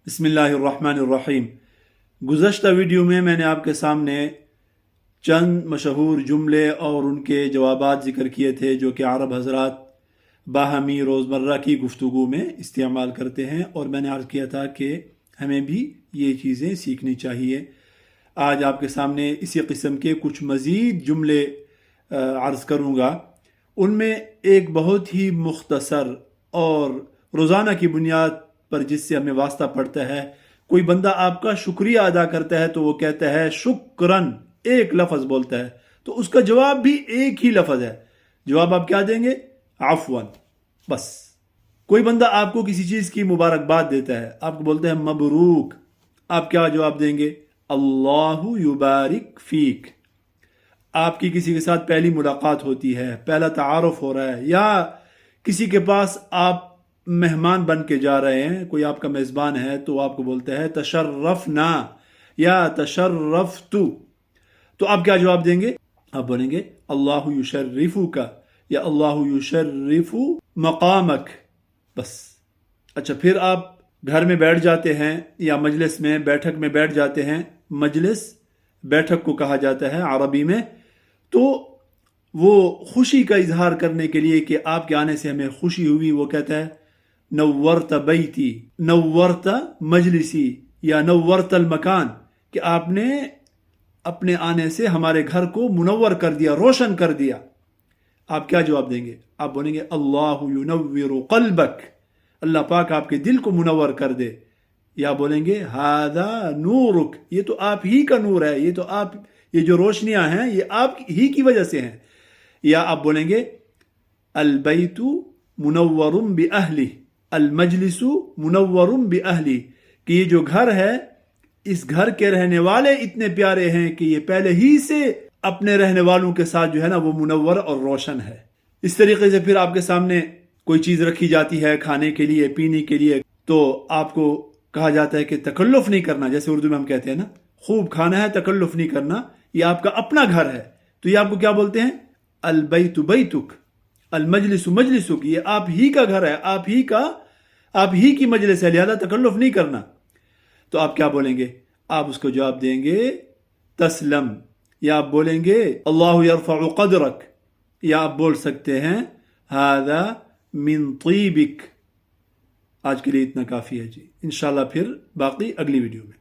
بسم اللہ الرحمن الرحیم۔ گزشتہ ویڈیو میں نے آپ کے سامنے چند مشہور جملے اور ان کے جوابات ذکر کیے تھے جو کہ عرب حضرات باہمی روزمرہ کی گفتگو میں استعمال کرتے ہیں، اور میں نے عرض کیا تھا کہ ہمیں بھی یہ چیزیں سیکھنی چاہیے۔ آج آپ کے سامنے اسی قسم کے کچھ مزید جملے عرض کروں گا۔ ان میں ایک بہت ہی مختصر اور روزانہ کی بنیاد پر جس سے ہمیں واسطہ پڑتا ہے، کوئی بندہ آپ کا شکریہ ادا کرتا ہے تو وہ کہتا ہے شکرن، ایک لفظ بولتا ہے تو اس کا جواب بھی ایک ہی لفظ ہے۔ جواب آپ کیا دیں گے؟ عفواً، بس۔ کوئی بندہ آپ کو کسی چیز کی مبارکباد دیتا ہے، آپ کو بولتے ہیں مبروک، آپ کیا جواب دیں گے؟ اللہ یبارک فیک۔ آپ کی کسی کے ساتھ پہلی ملاقات ہوتی ہے، پہلا تعارف ہو رہا ہے، یا کسی کے پاس آپ مہمان بن کے جا رہے ہیں، کوئی آپ کا میزبان ہے تو آپ کو بولتا ہے تشرفنا یا تشرفت، تو آپ کیا جواب دیں گے؟ آپ بولیں گے اللہ یشرفک یا اللہ یشرف مقامک، بس۔ اچھا، پھر آپ گھر میں بیٹھ جاتے ہیں یا مجلس میں، بیٹھک میں بیٹھ جاتے ہیں۔ مجلس بیٹھک کو کہا جاتا ہے عربی میں، تو وہ خوشی کا اظہار کرنے کے لیے کہ آپ کے آنے سے ہمیں خوشی ہوئی، وہ کہتا ہے نورت بیتی، نورت مجلسی یا نورت المکان، کہ آپ نے اپنے آنے سے ہمارے گھر کو منور کر دیا، روشن کر دیا۔ آپ کیا جواب دیں گے؟ آپ بولیں گے اللہ ینور قلبک، اللہ پاک آپ کے دل کو منور کر دے، یا بولیں گے ھذا نورک، یہ تو آپ ہی کا نور ہے، یہ جو روشنیاں ہیں یہ آپ ہی کی وجہ سے ہیں۔ یا آپ بولیں گے البیت منور بأہلہ، المجلس منور بأہلہ، کہ یہ جو گھر ہے اس گھر کے رہنے والے اتنے پیارے ہیں کہ یہ پہلے ہی سے اپنے رہنے والوں کے ساتھ جو ہے نا وہ منور اور روشن ہے۔ اس طریقے سے پھر آپ کے سامنے کوئی چیز رکھی جاتی ہے کھانے کے لیے، پینے کے لیے، تو آپ کو کہا جاتا ہے کہ تکلف نہیں کرنا، جیسے اردو میں ہم کہتے ہیں نا خوب کھانا ہے، تکلف نہیں کرنا، یہ آپ کا اپنا گھر ہے، تو یہ آپ کو کیا بولتے ہیں؟ البیت بیتک، المجلس مجلسک، یہ آپ ہی کا گھر ہے، آپ ہی کی مجلس ہے، لہذا تکلف نہیں کرنا۔ تو آپ کیا بولیں گے؟ آپ اس کو جواب دیں گے تسلم، یا آپ بولیں گے اللہ یرفع قدرک، یا آپ بول سکتے ہیں ھذا من طیبک۔ آج کے لیے اتنا کافی ہے جی، انشاءاللہ پھر باقی اگلی ویڈیو میں۔